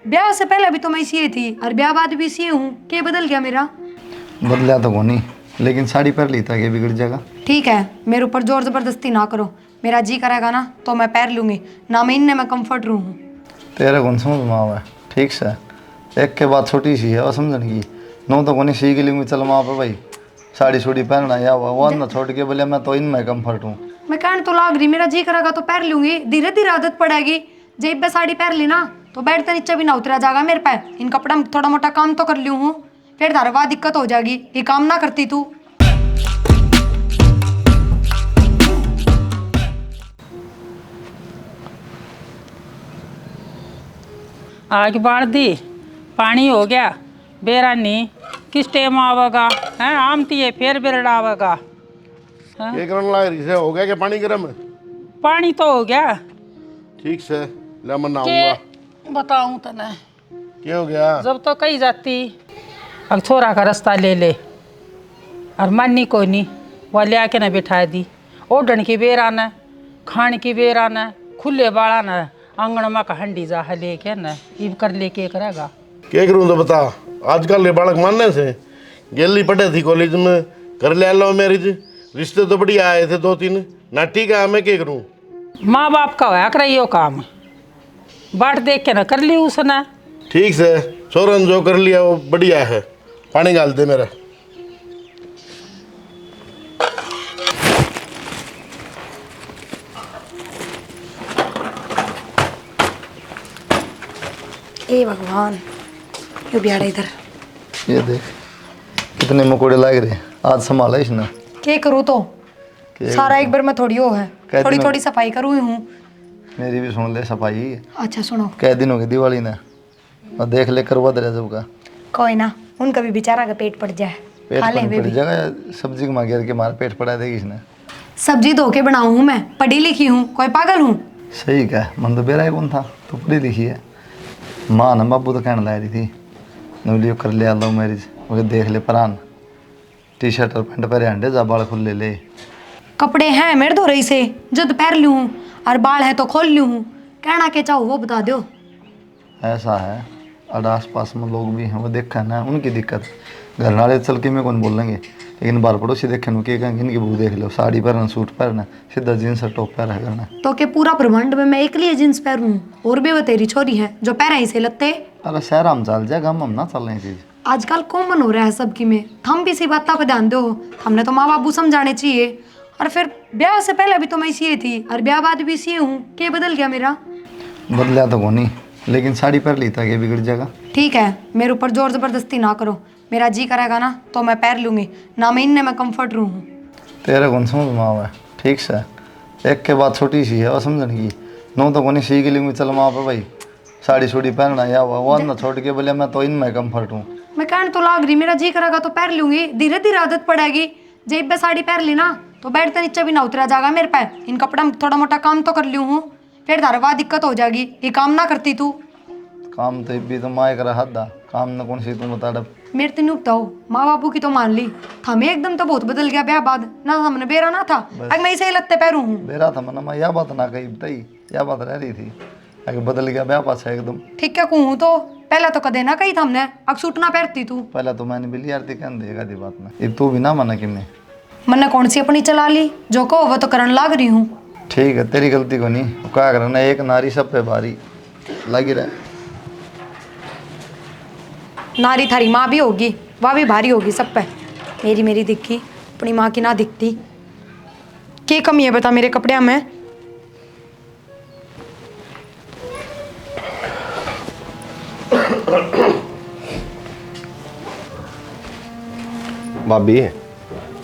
ब्याह से पहले भी तो मैं इसी थी और ब्याह बाद भी इसी हूँ। क्या बदल गया मेरा? बदला तो को नहीं, लेकिन साड़ी पहन ली था, ये बिगड़ जाएगा। ठीक है, मेरे ऊपर जोर जबरदस्ती ना करो। मेरा जी करेगा ना तो मैं पहन लूंगी, ना मैं इनने मैं कम्फर्ट रूम हूँ। तेरे कौन समझ में आवा है? ठीक से एक के बाद छोटी सी है और समझने की नो तो कोनी सीख लूँगी। चल वहाँ पर भाई साड़ी सूड़ी पहनना या वो ना छोड़ के बोले मैं तो इनमें कम्फर्ट हूँ। मैं कहने तो लाग रही, मेरा जी करेगा तो पहन लूंगी, धीरे धीरे आदत पड़ेगी। जेब में साड़ी पहन ली ना तो बैठते नीचे भी ना उतरा जाएगा मेरे पे। इन कपड़ा में थोड़ा मोटा काम तो कर लूँ हूँ, फिर तारे बाद दिक्कत हो जाएगी। ये काम ना करती तू। आग बाढ़ दी, पानी हो गया। बेरानी किस टाइम आवेगा है? आमती है फिर बेरड़ आवेगा। ये करने लग रही से हो गया कि पानी गर्म है? पानी तो हो गया। ठीक से ले मैं के नहाऊंगा। बताऊं तने, क्या हो गया? जब तो कहीं जाती अब छोरा का रास्ता ले ले और मानी को नहीं वह ले आके ना बिठा दी। ओढ़न की बेर आना, खान की बेर आना, खुले बाड़ा ना आंगन में का हंडी जा लेके ना इब कर लेके करेगा। क्या करूँ तो बता। आजकल ये बालक मानने से गेली पढ़े थी कॉलेज में, कर ले लो मैरिज, रिश्ते तो बढ़िया आए थे 2-3 ना। ठीक है मैं क्या करूँ? माँ बाप का होया कराइयो काम, बाट देख के ना कर ली उसने। ठीक से सोरन जो कर लिया वो बढ़िया है। पानी डाल दे मेरा। ए भगवान, क्यों बिहाड़ा इधर? ये देख कितने मकोड़े लाग रहे, आज संभाला इसने। क्या करूँ तो सारा एक बार में थोड़ी हो है, कह थोड़ी देना। थोड़ी सफाई करूँ हूँ। मेरी भी सुन ले सफाई। अच्छा सुनो, कै दिन हो गए दिवाली ने, और देख ले करवा दे जब का कोई ना, उनका भी बेचारा का पेट पड़ जाए, पेट खा ले वे पड़ भी। जाएगा या सब्जी को मांगे के मार पेट पड़ा देगी इसने। सब्जी धो के बनाऊँ हूँ मैं, पढ़ी लिखी हूँ, कोई पागल हूँ? सही कह, मन तो बेरा ही कौन था, तू पढ़ी लिखी है। माँ ना बाबू तो कहने ला रही थी नवलियो कर ले लो मैरिज, वो देख ले परान टी शर्ट और पैंट पहरे अंडे जा बाल खुले ले। कपड़े हैं मेरे धो रही से जो दोपहर लूँ हूँ, और बाल है तो खोल लूँ हूँ। कहना के चाहो वो बता दो। ऐसा है, और आस पास में लोग भी हैं वो देखा ना, उनकी दिक्कत। घर वाले चल के मैं कौन बोलेंगे, लेकिन बार पड़ोसी देखे नु के कहेंगे इनकी बहू देख लो, साड़ी पहनना, सूट पहनना, सीधा जींस और टॉप पहना करना। तो के पूरा ब्रह्मांड में मैं एक लिए जींस पहनूं, और भी वो तेरी छोरी है जो पहना ही से लगते। अरे शहर हम चल जाएगा, हम ना चल रही चीज। आजकल कॉमन हो रहा है सबकी में, हम भी इसी बात पर ध्यान दो। हमने तो माँ बाबू समझाने चाहिए। और फिर ब्याह से पहले भी तो मैं इसी थी और ब्याह बाद भी इसी हूँ। क्या बदल गया मेरा? बदला तो को नहीं, लेकिन साड़ी पहन ली था, ये बिगड़ जाएगा। ठीक है, मेरे ऊपर जोर जबरदस्ती ना करो। मेरा जी करेगा ना तो मैं पहन लूंगी, ना मैं इनने मैं कम्फर्ट रूम हूँ। तेरे कौन समझ में आवा है? ठीक से एक के बाद छोटी सी है और समझने की नो तो कोनी सीख लूँगी। चल वहाँ पर भाई साड़ी सूड़ी पहनना या वो ना छोड़ के बोले मैं तो इनमें कम्फर्ट हूँ। मैं कहने तो लाग रही, मेरा जी करेगा तो पहन लूंगी, धीरे धीरे आदत पड़ेगी। जेब में साड़ी पहन ली ना तो बैठते नीचे भी ना उतरा जाएगा मेरे पे। इन कपड़ा में थोड़ा मोटा काम तो कर लूँ हूँ, फिर तारे बाद दिक्कत हो जाएगी। ये काम ना करती तू। काम तो भी तो माए करा हद दा, काम न कौन सी तुम बता डब। मेरे तो नहीं बताओ, माँ बापू की तो मान ली, हमें एकदम तो बहुत बदल गया ब्याह बाद ना। हमने बेरा ना था, अगर मैं इसे लत्ते पैरू हूँ। बेरा था मना, मैं यह बात ना कही बताई, यह बात रह रही थी। अगर बदल गया ब्याह पास है एकदम। ठीक है कहूँ तो पहले तो कदे ना कही था हमने, अब सूट ना पहनती तू। पहले तो मैंने बिल्ली आरती कह देगा दी बात में, ये तू भी ना मना कि मैं। मैंने कौन सी अपनी चला ली, जो कहो वो तो करने लाग रही हूँ। ठीक है, तेरी गलती को नहीं, क्या करना, एक नारी सब पे भारी लगी रहे। नारी थारी माँ भी होगी, वह भी भारी होगी सब पे। मेरी मेरी दिखी, अपनी माँ की ना दिखती। क्या कमी है बता मेरे कपड़े में? भाभी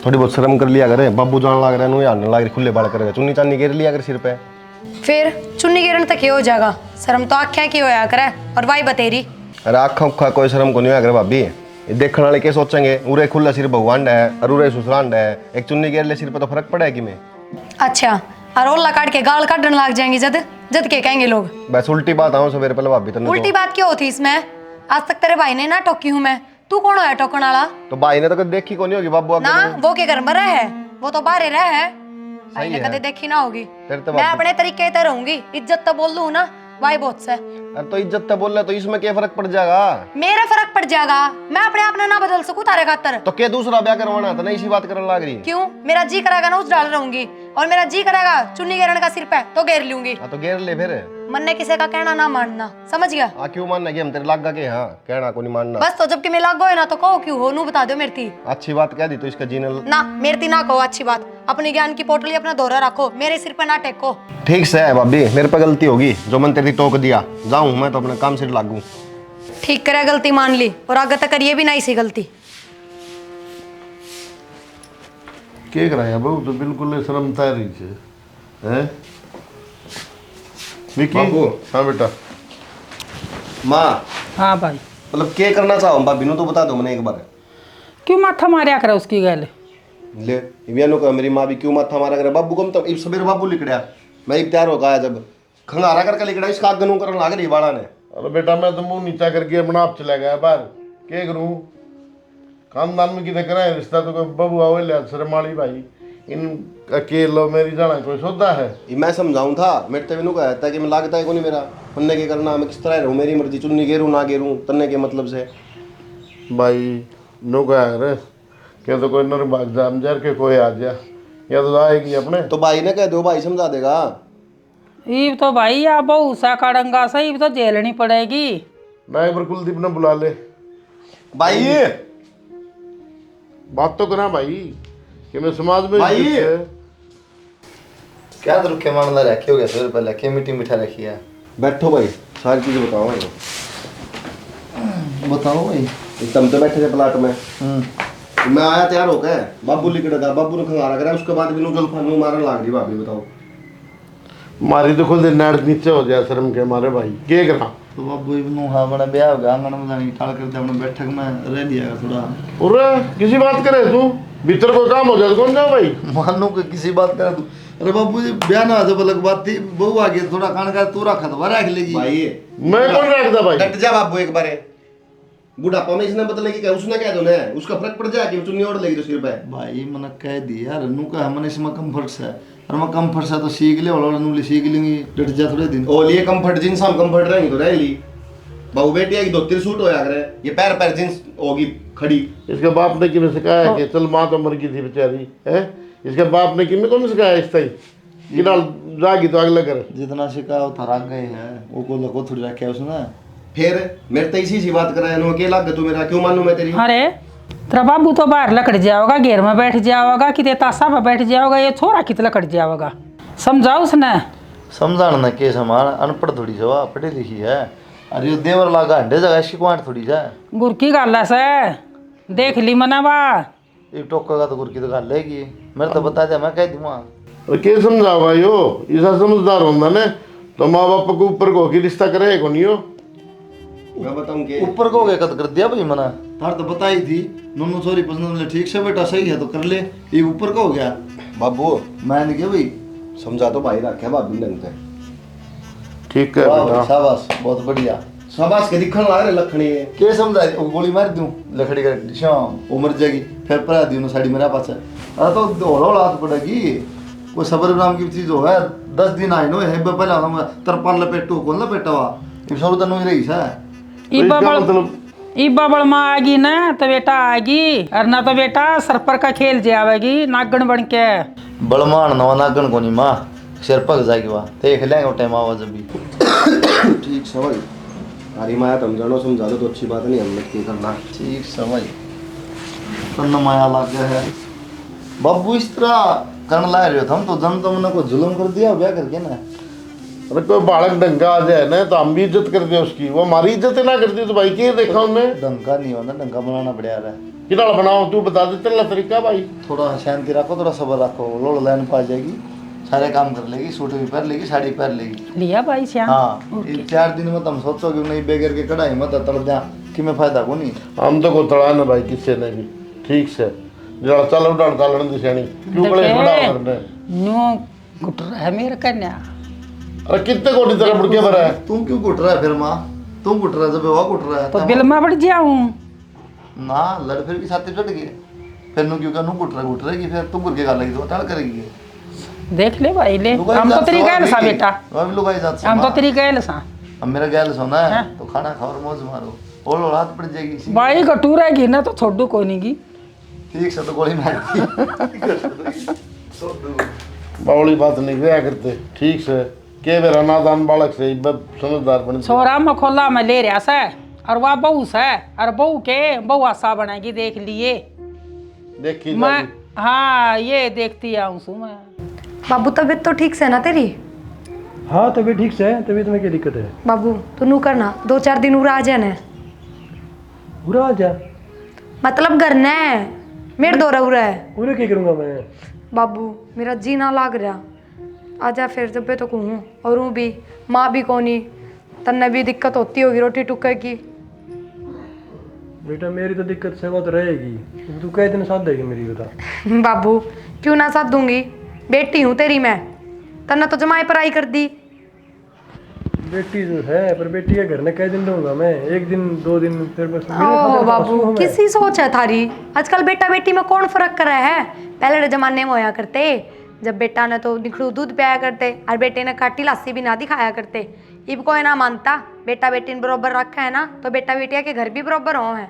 थोड़ी बहुत शर्म कर लिया करे। बाबू जान लग रहा है, आने लग रही, खुले बाल करेगा, चुन्नी चांदी गिर लिया कर सिर पे। फिर चुन्नी गिरन तक ये हो जाएगा, शर्म तो आख्या की होया करे। और वाई बतेरी अरे आखा उखा कोई शर्म को नहीं होया करे भाभी। ये देखने वाले क्या सोचेंगे, उरे खुला सिर भगवान है और उरे ससुराल है, एक चुन्नी गिर ले सिर पे तो फर्क पड़ा है कि मैं। अच्छा, और ओला काट के गाल काटने लग जाएंगे जद जद के कहेंगे लोग। बस उल्टी बात आऊँ सवेरे पहले भाभी तने उल्टी बात क्यों होती इसमें? आज तक तेरे भाई ने ना टोकी हूँ मैं, तू कौन है टोकन वाला? तो भाई ने तो कभी देखी को नहीं होगी बाबू ना आपने। वो के घर में रहे है, वो तो बाहर रहे है। भाई ने है। कदे देखी ना होगी। फिर तो मैं बात- अपने तरीके से रहूंगी, इज्जत तो बोल दूं ना, वाई बहुत से अरे तो इज्जत तो बोल रहे तो इसमें क्या फर्क पड़ जाएगा? मेरा फर्क पड़ जाएगा। मैं अपने आप ना बदल सकूं तारे खातर। तो क्या दूसरा ब्याह करवाना था ना, इसी बात करने लग रही? क्यों? मेरा जी करेगा ना उस डाल रहूंगी, और मेरा जी करेगा चुन्नी घेरने का सिर पे तो घेर लूंगी। हाँ तो घेर ले फिर। मन ने किसी का कहना ना मानना, समझ गया? हाँ क्यों मानना कि हम तेरे लागा के? हाँ कहना को नहीं मानना। बस तो जबकि मैं लागो है ना तो कहो क्यों हो, नू बता दो मेरी थी। अच्छी बात कह दी तो इसका जीने ना मेरी थी ना कहो अच्छी बात। अपनी ज्ञान की पोटली अपना दोहरा रखो, मेरे सिर पे ना टेको। ठीक से है भाभी, मेरे पे गलती होगी जो मन तेरी टोक दिया। जाऊं मैं तो अपने काम से लागू। ठीक करे, गलती मान ली और आगे तक करिए भी नहीं सी गलती। के कराया बहु तो बिल्कुल शर्मता रही है हैं? विकी बाबू। हाँ बेटा। माँ हाँ भाई, मतलब क्या करना चाहो भाभी नु तो बता दो मैंने एक बार। क्यों माथा मारिया करे उसकी गल? ले इवियानो का मेरी माँ भी क्यों माथा मारा करे? बाबू कम तो इब सवेरे बाबू लिखड़या, मैं एक तैयार हो गया जब खंगारा करके लिखड़ा इसका गनू करने लग रही बाड़ा ने। अरे बेटा मैं तो मुंह नीचा करके अपना आप चला गया बाहर, क्या करूं? खानदान में किधर कराए रिश्ता तो कोई बबुआ हो लिया शर्माली भाई, इन अकेलो मेरी जाना कोई सौदा है? ये मैं समझाऊं था, मेरे तभी नु कहता है कि मैं लागता है को नहीं मेरा पन्ने के करना, मैं किस तरह रहूं, मेरी मर्जी, चुन्नी गेरूं ना गेरूं तन्ने के मतलब से। भाई नो कहा रे क्या तो कोई नर भाग जाम जर के कोई आ जा या तो आएगी अपने। तो भाई ने कह दो, भाई समझा देगा। ईब तो भाई या बहु सा कड़ंगा सा ईब तो झेलनी पड़ेगी। मैं एक बार कुलदीप ने बुला ले, भाई बात तो करा भाई कि मैं समाज में भाई। इज्जत है। क्या तो रुके मामला रखे हो गया सर, पहले क्या मीठी मीठा रखी है। बैठो भाई, सारी चीजें बताओ। बताओ भाई। तुम तो बैठे थे प्लाट में, मैं आया तैयार होकर, बाबू लिखड़ा, बाबू ने खंगारा करा, उसके बाद भी जुल्फान मारने लग रही भाभी। बताओ मारी तो खुद नाड़ नीचे हो जाए शर्म के मारे भाई, क्या करा? तो बाबू इबनू हाँ बड़ा ब्याह होगा, आंगन में जाने की ठाड़ करते अपने बैठक में रह लिया थोड़ा। और किसी बात करे तू, भीतर कोई काम हो जाए कौन जाओ भाई? मानो कि किसी बात करे तू। अरे बाबू जी ब्याह ना जब अलग बात थी, बहू आ गई थोड़ा खान का तू रखा तो रख लेगी। भाई मैं कौन रखता भाई? डट जा बाबू एक बारे, बुढ़ापा में इसने बदलेगी क्या? उसने कह दो ना, उसका फर्क पड़ जाए कि चुन्नी ओढ़ लेगी तो सिर पे। भाई मैंने कह दिया यार, नू का हमने इसमें कंफर्ट से, और मैं कंफर्ट से तो सीख ले, और नू ले सीख लूंगी, डट जा थोड़े दिन। ओ लिए कंफर्ट जींस हम कंफर्ट रहेंगी तो रह ली। बहू बेटी है कि धोती सूट होया करे, ये पैर पैर जींस होगी खड़ी। इसके बाप ने किमें सिखाया कि चल माँ तो मर गई थी बेचारी है? इसके बाप ने किमें कौन सिखाया इस तई कि नाल जागी तो अगले कर? जितना सिखा वो थरा गए हैं, वो को लको थोड़ी रखे उसने। फिर मेरे तो इसी सी बात कर रहा है, अकेला तू मेरा क्यों मानूं मैं तेरी? अरे तेरा बाबू तो बाहर लकड़ जाओगा, घेर में बैठ जाओगा, कि ताशा में बैठ जाओगा, ये छोरा कित लकड़ जाओगा? समझाओ उसने। समझाना ना के समान अनपढ़ थोड़ी जवा, पढ़ी लिखी है। अरे यो देवर लागा हंडे जगह इसकी कुआंट थोड़ी जा। गुर की गल है से देख ली मनावा। एक टोकेगा तो गुर की तो गल लेगी, मेरे तो बता दिया, मैं कह दूंगा। अरे क्या समझा भाई हो, ऐसा समझदार होंदा ने तो माँ बाप को ऊपर को की रिश्ता करे को नहीं हो? मैं बताऊं के ऊपर को कद कर दिया भाई मना, तार तो बताई थी नन्नू सॉरी पसंद, ठीक से बेटा सही है तो कर ले, ये ऊपर का हो गया। बाबू मैंने क्या भाई, समझा तो भाई रखे भाभी ढंग से। ठीक है वाह भाई, बेटा। शाबाश बहुत बढ़िया। शाबाश के दिखण लग रहे लखनी है। के समझा गोली मार दूं लकड़ी का शाम वो मर जाएगी, फिर परा दी उन्हें साड़ी मेरा पास है। अरे तो हौला हाथ पड़ेगी, कोई सबर नाम की चीज हो है। 10 दिन आए नो है पहले हम तरपाल लपेटू कौन लपेटा हुआ, ये सब तो नहीं रही है। ई बबड़ माँ आएगी ना तो बेटा आएगी, और ना तो बेटा सर पर का खेल जाएगी नागन बन के। बलमान नवा नागन को नहीं माँ, सिर पक जाएगी वहाँ, देख लेंगे टाइम आवा जब भी। ठीक सवाई हरी माया तुम जानो, समझा दो तो अच्छी बात नहीं, हम की करना। ठीक सवाई कन्न माया लग गया है। बाबू इस तरह करने ला रहे हो हम तो जन तुमने को जुल्म कर दिया ब्याह करके ना। अरे कोई बालक डंगा आ जाए ना तो हम भी इज्जत करते हैं उसकी, वो हमारी इज्जत ना करती तो भाई क्या देखा उनने? डंका नहीं होना, डंका बनाना पड़ेगा रहा। कितना बनाओ तू बता दे चलना तरीका भाई। थोड़ा शांति रखो, थोड़ा सबर रखो, लोड़ लाइन पा जाएगी, सारे काम कर लेगी, सूट भी पहन लेगी, साड़ी पहन लेगी। लिया भाई श्याम। हाँ ये 4 दिन में तुम सोचो कि नहीं बेगर के कढ़ाई मत तड़ दिया कि मैं फायदा को नहीं। हम तो को तड़ा ना भाई किसी ने भी, ठीक से जरा चल उड़ान तालन दिशानी क्यों बड़े बड़ा करने न्यू गुटर है मेरे कन्या। अरे कितने कोटी तरह बुड़ के भरा है? तुम क्यों कुट रहा है फिर माँ, तुम कुट रहा है जब वो कुट रहा है तो बिल में बढ़ जाऊं ना, लड़ फिर भी साथी चढ़ गए, फिर नु क्यों नू कुट रहेगी, फिर तुम गुर के गाल लगी तो टाल करेगी। देख ले भाई ले, लुगाई हम तो जात तेरी सवा गैल सा भी। बेटा, अब लुगाई जात हम तो सवा। तेरी गैल सा। अब मेरा गैल सोना है हाँ। तो खाना खाओ और मौज मारो, और हाथ पड़ जाएगी इसी। भाई गटू रहेगी ना तो छोड़ू कोई नहीं की। ठीक से तो गोली मार दी। बावली बात नहीं किया करते ठीक से के बेरा नादान बालक से समझदार बन छोरा में खोला में ले रहा से, और वह बहू से, और बहू के बहू आशा बनाएगी देख लिए। देखी मैं जाएगी। हाँ ये देखती आऊँ सू मैं। बाबू तबीयत तो ठीक से ना तेरी? हाँ तबीयत ठीक से है। तबीयत में क्या दिक्कत है? बाबू तू नू करना 2-4 दिन उरा आ जाना, बुरा आ जा। मतलब घर ने मेरे दौरा उरा है। उन्हें क्या करूँगा मैं? बाबू मेरा जी ना लाग रहा, आजा फिर जब तो कहूँ। और हूँ भी माँ भी कोनी, तन्ने भी दिक्कत होती होगी रोटी टुक्के की। बेटा मेरी तो दिक्कत से वो तो रहेगी, तू कई दिन साथ देगी मेरी बता। बाबू क्यों ना साथ दूंगी, बेटी हूँ तेरी मैं, तन्ने तो जमाई पराई कर दी। बेटी तो है पर बेटी के घर में कई दिन रहूंगा मैं, 1 दिन 2 दिन फिर बस मेरे ओ खातिर बाबू हंसू हूँ मैं। किसी सोच है थारी, आजकल बेटा बेटी में कौन फर्क कर रहा है? पहले के जमाने में होया करते, जब बेटा ने तो निखड़ू दूध पियाया करते और बेटे ने खट्टी लस्सी भी ना दिखाया करते। इब कोई ना मानता, बेटा बेटी ने बराबर रखा है ना, तो बेटा बेटिया के घर भी बराबर हो है।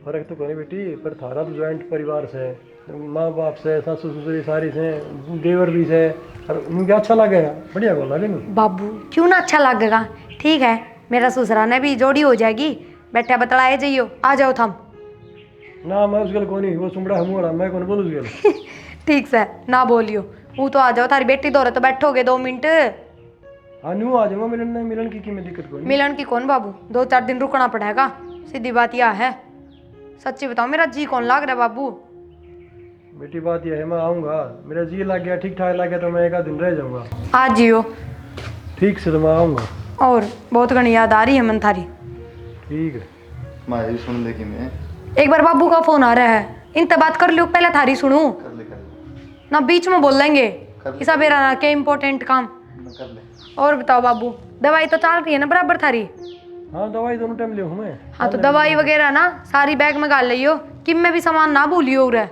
फर्क तो कोई बेटी, पर थारा तो ज्वाइंट परिवार से, माँ बाप से, सासू ससुरी सारी से, देवर भी से, और उनके अच्छा लगेगा, बढ़िया बोला लगे नहीं। बाबू क्यों ना अच्छा लगेगा, ठीक है मेरा ससुरा ने भी जोड़ी हो जाएगी, बैठा बतलाए जाइयो, आ जाओ थम। ना मैं उस गल को नहीं, वो सुमड़ा हमूड़ा मैं कौन बोलूँ उस गल। ठीक से ना बोलियो, वो तो आ जाओ, थारी बेटी दौरे तो बैठोगे 2 मिनट। हाँ न्यू आ जाऊँगा, मिलन नहीं मिलन की में दिक्कत कोई नहीं। मिलन की कौन बाबू, 2-4 दिन रुकना पड़ेगा, सीधी बात यह है। सच्ची बताओ मेरा जी कौन लाग रहा है बाबू? बेटी बात यह है मैं आऊँगा, मेरा जी लग गया ठीक ठाक लग गया तो मैं 1 आध दिन रह जाऊँगा। आज जियो, ठीक से तो मैं आऊँगा। और बहुत घनी याद आ रही है मन थारी। ठीक है। मैं भी सुन ले कि मैं एक बार बाबू का फोन आ रहा है, इनसे बात कर लियो, पहले थारी सुनूं कर ले ना, बीच में बोल लेंगे कर ले। इसा बेरा ना के इम्पोर्टेंट काम। कर ले। और बताओ बाबू, दवाई तो चल रही है ना बराबर थारी? हाँ दवाई दोनों टाइम ले हूँ मैं। हाँ तो दवाई वगैरह ना सारी बैग में गाल लियो, किम में भी सामान ना भूलियो रे।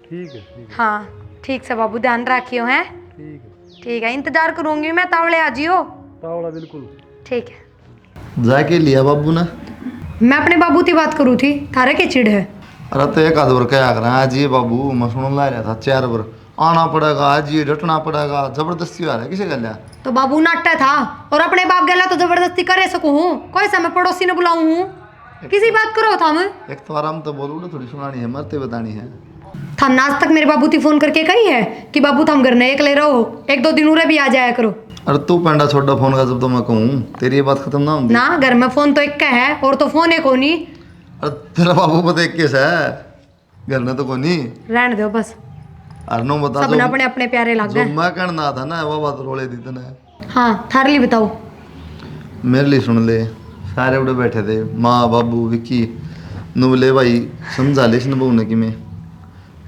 ठीक है ठीक है हाँ ठीक से बाबू, ध्यान रखियो हैं। ठीक है। ठीक है, इंतजार करूंगी मैं, तावड़े आ जियो। तावड़ा बिल्कुल। ठीक है। जाके लिया बाबू ने। मैं अपने बाबू की बात करूँ थी, थारे के चिड़ है? अरे तो 1 आध बार क्या कर रहा है जी बाबू, मैं सुन ला रहा था 4 बार आना पड़ेगा आज, ये डटना पड़ेगा, जबरदस्ती आ रहा है किसे कर लिया। तो बाबू नाट्य था, और अपने बाप गला तो जबरदस्ती करे सकूं हूँ, कोई सा मैं पड़ोसी ने बुलाऊं हूँ? किसी बात करो था मैं, एक तो आराम तो बोलू ना, थोड़ी सुनानी है, मरते बतानी है। थम आज तक मेरे बाबू की फोन करके कही है कि बाबू थम घर ने एक ले रहो, 1-2 दिन उरे भी आ जाया करो। अरे तू पेंडा छोड़ा फोन का जब तो मैं कहूँ, तेरी ये बात खत्म ना होती। ना घर में फोन तो एक का है, और तो फोन है कोनी। अरे तेरा बाबू पता एक केस है, घर में तो कोनी। रहने दो बस, अरे नो बता सब जो, अपने अपने प्यारे लग जो गए। मैं कहना था ना वो बात रोले दी तने। हाँ थारे लिए बताओ। मेरे लिए सुन ले, सारे उड़े बैठे थे, माँ बाबू विक्की नुबले भाई, समझा ले इसने बहू ने कि मैं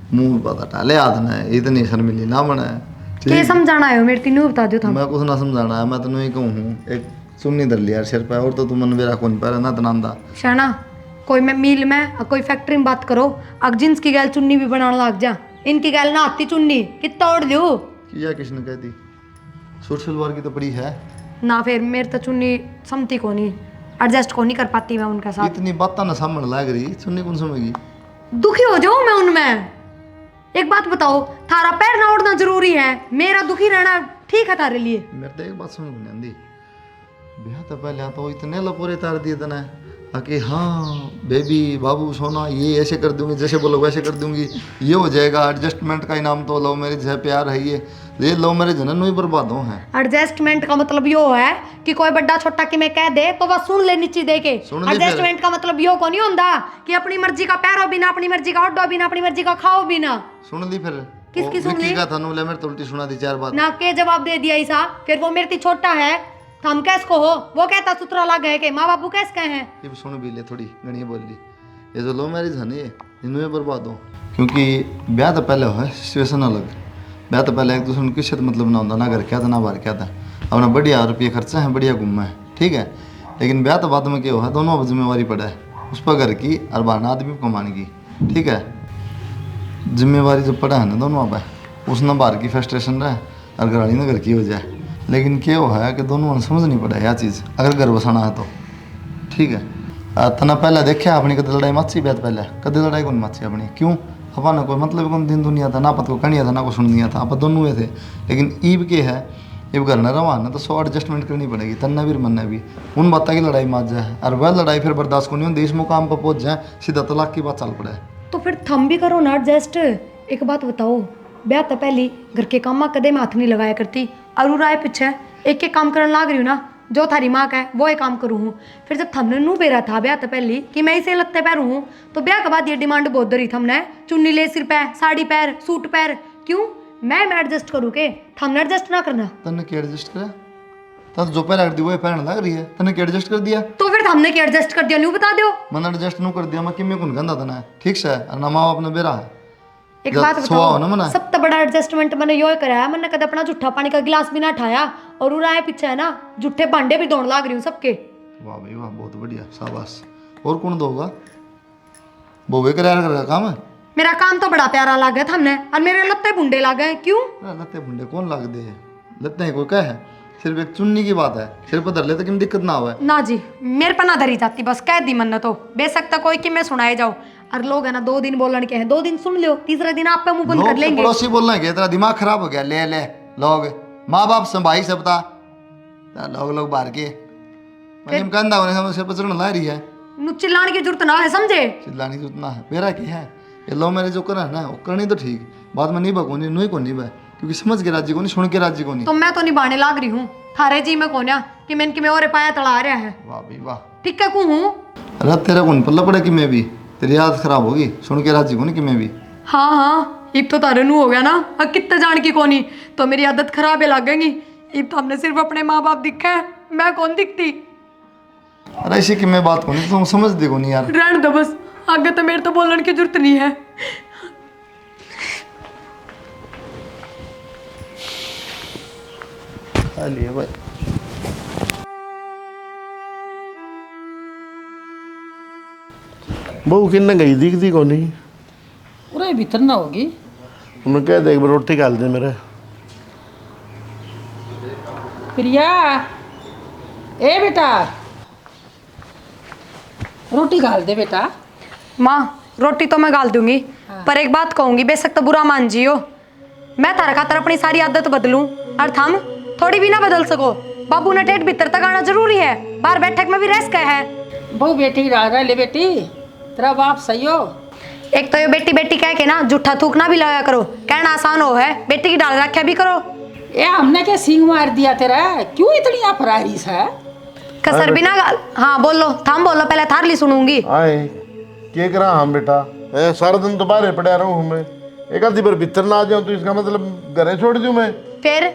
मुंह पता टाले हाथ ने, इतनी शर्मिली ना बना है। के समझाना है मेरे तीनों बता दो थम। मैं कुछ ना समझाना है, मैं तेन ही कहूँ हूँ, एक सुन्नी धर लिया सिर पे, और तो तू मन मेरा कौन पर ना तनांदा। शाना कोई मैं मिल में और कोई फैक्ट्री में बात करो, अग जींस की गैल चुन्नी भी बनाने लग जा, इनकी गैल ना आती चुन्नी कितना ओढ़ दो किया किसने कह दी, सूट सलवार की तो पड़ी है ना, फिर मेरे तो चुन्नी समती को नहीं, एडजस्ट को नहीं कर पाती मैं उनके साथ। इतनी बात ना सामने लग रही, सुननी कौन समझेगी। दुखी हो जाऊं मैं उनमें। एक बात बताओ, थारा पैर ना ओढ़ना जरूरी है, मेरा दुखी रहना ठीक है थारे लिए? मेरे तो एक बात समझ में नहीं आती, ब्याह तो पहले तो इतने लपोरे तार दिए तना कि हाँ बेबी बाबू सोना ये ऐसे कर दूंगी, जैसे बोलो वैसे कर दूंगी, ये हो जाएगा, एडजस्टमेंट का इनाम तो लव मैरिज है, प्यार है, ये लव मैरिज है ना, ही बर्बाद हो है। एडजस्टमेंट का मतलब यो है कि कोई बड़ा छोटा कि मैं कह दे तो बस सुन ले नीचे दे के। सुन ले फिर। एडजस्टमेंट का मतलब यो को नहीं होता कि अपनी मर्जी का पैरो बिना, अपनी मर्जी का ओढ़ो बिना, अपनी मर्जी का खाओ बिना। सुन ली फिर किसकी वो सुन विक्की ली? का था नुबले मेरे तो उल्टी सुना दी 4 बात। ना के जवाब दे दिया ईसा, फिर वो मेरे से छोटा है तो हम कैस को हो, वो कहता सुतरा लग है कि माँ बाबू कैस कहे हैं। ये भी सुन भी ले, थोड़ी गणी बोल ली, ये जो लव मैरिज है ना ये इनमें बर्बाद हो, क्योंकि ब्याह तो पहले हो सिचुएशन अलग, ब्याह तो पहले एक दूसरे को किसी मतलब ना होता, ना घर क्या था ना बाहर क्या था, अपना बढ़िया रुपये खर्चा है, बढ़िया घूमना है, ठीक है। लेकिन ब्याह तो बाद में क्या हुआ, दोनों पर जिम्मेवारी पड़ा है, उस पर घर की और बाहर आदमी को कमाने की, ठीक है। जिम्मेवारी जब पड़ा है ना दोनों पर, उसने बाहर की फ्रस्ट्रेशन रहे और घर वाली ने घर की हो जाए। लेकिन क्या वो है कि दोनों ने समझ नहीं पड़ा यह चीज़, अगर घर बसाना है तो ठीक है। तना पहले देखा अपनी कद लड़ाई मची बैत पहले कद लड़ाई कौन मची अपनी, क्यों अपन कोई मतलब कौन दिन दुनिया था ना, पत को कनिया था ना को सुन दिया था, आप दोनों हुए थे। लेकिन ईब के है इब घर न रवा ना तो 100 एडजस्टमेंट करनी पड़ेगी, तन्ना भी मनना भी उन बातों की लड़ाई मच जाए और वह लड़ाई फिर बर्दाश्त को नहीं होती, इस मुकाम पर पहुंच जाए सीधा तलाक की बात चल पड़े। तो फिर थम भी करो ना एडजस्ट। एक बात बताओ, ब्याह तो पहली घर के काम में कदे में हाथ नहीं लगाया करती, और राय पीछे एक एक काम करने लाग रही हूँ ना, जो थारी माँ का है वो एक काम करूँ हूँ। फिर जब थमने नू बेरा था ब्याह तो पहली कि मैं इसे लगते पैर हूँ, तो ब्याह के बाद ये डिमांड बहुत दरी थमने, चुन्नी ले सिर पे, साड़ी पैर, सूट पैर, क्यों मैं एडजस्ट करूँ के थमने एडजस्ट ना करना। तन्ने क्या एडजस्ट करा, तब जो पैर दी वो पहन लग रही है, तन्ने क्या एडजस्ट कर दिया। तो फिर हमने क्या एडजस्ट कर दिया, न्यू बता दो। मैंने एडजस्ट नहीं कर दिया, मैं किमें कौन गंदा तना है ठीक से, और ना माँ अपने बेरा है। एक जब बात सुहा हो ना बताओ, मना। सबसे बड़ा एडजस्टमेंट मैंने यो कराया, मैंने कदे अपना जूठा पानी का गिलास भी ना उठाया, और उराए पीछे है ना जूठे भांडे भी दौड़ लाग रही हूँ सबके। वाह भाई वाह, बहुत बढ़िया, शाबाश। और कौन दोगा, बोवे करेगा काम है। मेरा काम तो बड़ा प्यारा लगा था हमने, और मेरे लत्ते बुंडे लग गए, क्यों। लत्ते बुंडे कौन लाग दे, लत्ते कोई कह है, सिर्फ एक चुन्नी की बात है, सिर पर धर ले तो किम दिक्कत ना हो। ना जी, मेरे पर ना धरी जाती, बस कह दी मन तो बेसकता कोई कि मैं सुनाए जाऊँ। और लोग है ना 2 दिन बोलन के हैं, 2 दिन सुन लो, तीसरा दिन आप पे मुंह बंद कर लेंगे। पड़ोसी बोलना है तेरा दिमाग खराब हो गया, ले ले लोग माँ बाप संभाई से बता लोग बाहर के कहना उन्हें सिर पर चढ़ने ला रही है, चिल्लाने की जरूरत ना है, समझे। चिल्लाने की जरूरत ना है, मेरा क्या है ये लो मेरे जो करा है ना वो करनी तो ठीक, बाद में नहीं बकोनी नहीं को नहीं बह, क्योंकि समझ के राज्य को नहीं, सुन के राज्य को नहीं। तो मैं तो निभाने लाग रही हूँ थारे जी में कोन्या कि मैं इनकी में और पाया तड़ा रहा है। वाह भाई वाह, ठीक है हूँ। अरे तेरा कौन पल्ला पड़े कि मैं भी, तेरी याद खराब होगी सुन के राज्य को नहीं कि मैं भी। हाँ हाँ, इब तो तारे नू हो गया ना, अब कितने जान की कोनी, तो मेरी आदत खराब है लगेगी। इब तो हमने सिर्फ अपने माँ बाप दिखा है, मैं कौन दिखती। अरे इसी की मैं बात को नहीं, तुम समझ देखो नहीं यार। रहने दो बस, आगे तो मेरे तो बोलने की जरूरत नहीं है। लिए भाई बहू किन्ने गई दिखती को नहीं, पूरे भीतर ना होगी। उन्हें कह दे एक बार रोटी डाल दे मेरे। प्रिया, ए बेटा रोटी गाल दे बेटा। माँ रोटी तो मैं गाल दूंगी, पर एक बात कहूंगी, बेशक तो बुरा मान जियो, मैं तारा खातर अपनी सारी आदत बदलूं और थम थोड़ी भी ना बदल सको। बाबू ने ठेठ भीतर तक आना जरूरी है, बाहर बैठक में भी रेस्ट का है। बहु बेटी रह ले बेटी, तेरा बाप सही हो। एक तो ये बेटी बेटी कह के ना जूठा थूकना भी लगाया करो, कहना आसान हो है, बेटी की डाल रखा भी करो। ए हमने क्या सींग मार दिया तेरा, क्यों इतनी अफरारीस है। कसर बिना गाल। हाँ बोलो, थाम बोलो, पहले थार ली सुनूंगी। आए के करा हम बेटा, सारा दिन तो बाहर पड़ा रहूं हूँ मैं, एक आधी बार भीतर ना आ जाऊं तो इसका मतलब घरे छोड़ दूं मैं। फिर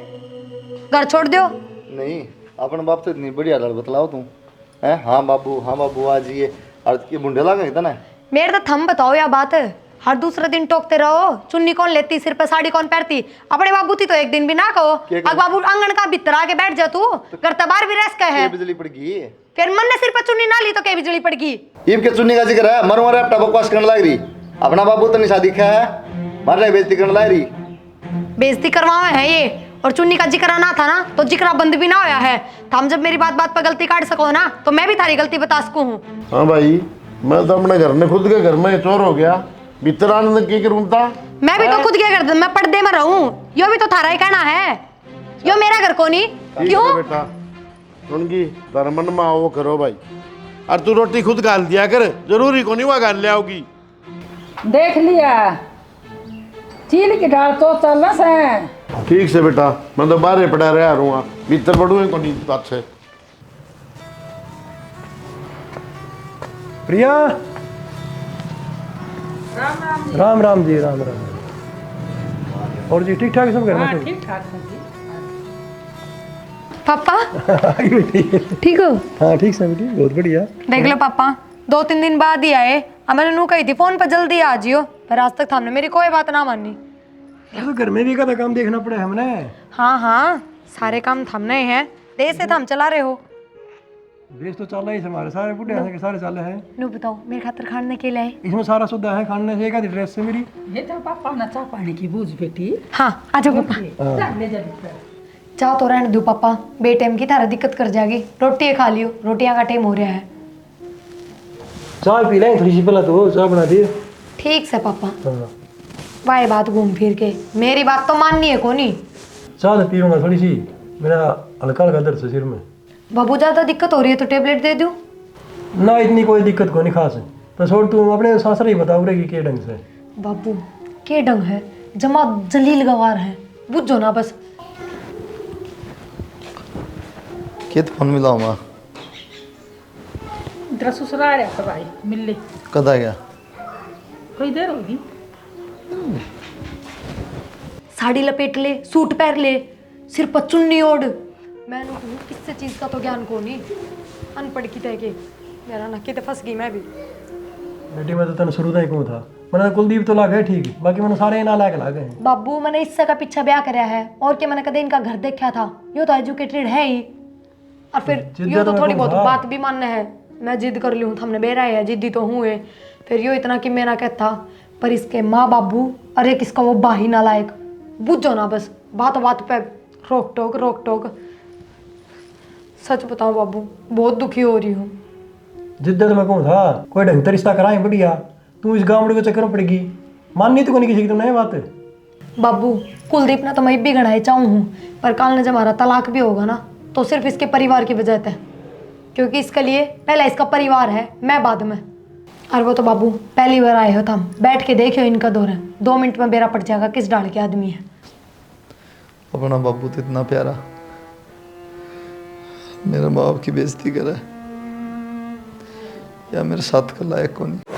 घर छोड़ दो। नहीं अपने बाप तो इतनी बढ़िया लड़ बतलाओ तुम है। हाँ बाबू आ जाइए, और ये मुंडे लगा था ना। मेरे तो थम बताओ या बात, हर दूसरे दिन टोकते रहो, चुन्नी कौन लेती, सिर पे साड़ी कौन पहनती। अपने बाबू थी तो एक दिन भी ना कहो, अब बाबू आंगन का भीतर आके बैठ जा तू, घर तबार भी रेस का है। बिजली पड़ गई, फिर मन ने सिर पर चुन्नी ना ली तो क्या बिजली पड़ गई। ईब के चुन्नी का जिक्र है, मरो मरे बकवास करने लग रही। अपना बाबू तो नहीं शादी खा है, मारे बेइज्जती करने लग रही। बेइज्जती करवावे है ये, और चुन्नी का जिक्र ना था ना तो जिक्र बंद भी ना होया है। तो हम जब मेरी बात पर गलती काट सको ना, तो मैं भी थारी गलती बता सकूं हूँ। हाँ भाई, मैं तो अपने घर में खुद के घर में चोर हो गया, भीतर आने की करूँ था। मैं भी तो खुद क्या करता, मैं पर्दे में रहूं, यो भी तो थारा ही कहना है, यो मेरा घर को नहीं। क्यों बेटा सुनगी, तारा मन में वो करो भाई, और तू रोटी खुद गाल दिया कर, जरूरी को नहीं वहाँ गाल ले आओगी। देख लिया चील की डाल तो चल से। ठीक से बेटा, मैं तो बाहर पड़ा रहा हूँ, भीतर पड़ूंगे को नहीं बात से। प्रिया, राम राम जी, राम राम। और जी ठीक ठाक सब घर में सब? ठीक ठाक है जी। पापा बेटी ठीक हो? हाँ ठीक से बेटी, बहुत बढ़िया। देख लो पापा, 2-3 दिन बाद ही आए, अब मैंने नू कही थी फोन पर जल्दी आ जियो, पर आज तक हमने मेरी कोई बात ना मानी। तो घर में भी का काम देखना पड़े हमने। हाँ हाँ, सारे काम थमने हैं, देर से थम चला रहे हो। देश तो चल रहा है हमारे सारे बुढ़े हैं के सारे चल रहे हैं। नु बताओ मेरे खातर खाने के लिए इसमें सारा सुविधा है, खाने से एक आधी ड्रेस से मेरी। ये तो पापा ना चाह पानी की बूझ बेटी। हाँ आ जाओ पापा। जा ले जा बेटा। चाह तो रहने दो पापा, बेटेम की तारा दिक्कत कर जाएगी। रोटी खा लियो, रोटियां का टाइम हो रहा है। चाय पी लें थोड़ी सी, पहले तो चाय बना दी। ठीक से पापा। हाँ वाह बात घूम फिर के मेरी बात तो माननी है कोनी। चाय तो पीऊंगा थोड़ी सी, मेरा हल्का हल्का दर्द है सिर में। बाबू ज्यादा दिक्कत हो रही है तो टेबलेट दे दूं? ना इतनी कोई दिक्कत को नहीं खास है, तो छोड़ तू अपने सासरे ही बताओ रे कि के ढंग से। बाबू के डंग है, जमा जलील गवार है, बुझो ना बस। कित फोन मिलाओ माँ इधर ससुराल है तो भाई मिल ले। कद आ गया? कोई देर होगी। साड़ी लपेट ले, सूट पहन ले, सिर पर चुन्नी ओढ़। मैंने कहूँ किससे चीज का तो ज्ञान को नहीं, अनपढ़ की तय के मेरा ना किते फंस गई मैं भी। बेटी मैं तो तेन शुरू ही कहूँ था, मैंने कुलदीप तो लागे ठीक, बाकी मैंने सारे ना लायक लागे हैं। बाबू मैंने इससे का पीछा ब्याह कराया है और क्या मैंने कदे इनका घर देखा था। यो तो एजुकेटेड है ही, और फिर जिद्द यो तो तो थोड़ी मैं बहुत कहूँ बात भी मानना है। मैं जिद कर ली हूँ, हमने बेरा है, जिद्दी तो हूँ है। फिर यो इतना कि मेरा कहता, पर इसके माँ बाबू अरे किसका वो बाही ना लायक, बुझो ना बस। बात बात पे रोक टोक। सच बताओ बाबू बहुत दुखी हो रही हूँ। जिद्द तो मैं कहूँ था कोई ढंग का रिश्ता कराए बढ़िया, तू इस गाँव के चक्कर में पड़ेगी, माननी तो को नहीं किसी की तुमने ये बात। बाबू कुलदीप ना तो मैं भी गढ़ाई चाहूँ हूँ, पर कल ने जब हमारा तलाक भी होगा ना तो सिर्फ इसके परिवार की वजह से, क्योंकि इसके लिए पहला इसका परिवार है, मैं बाद में। और वो तो बाबू पहली बार आए हो, तुम बैठ के देखियो इनका दौर है, 2 मिनट में बेरा पड़ जाएगा किस डाल के आदमी है। अपना बाबू तो इतना प्यारा, मेरे माँ बाप की बेइज्जती करे या मेरे साथ का लायक को नहीं।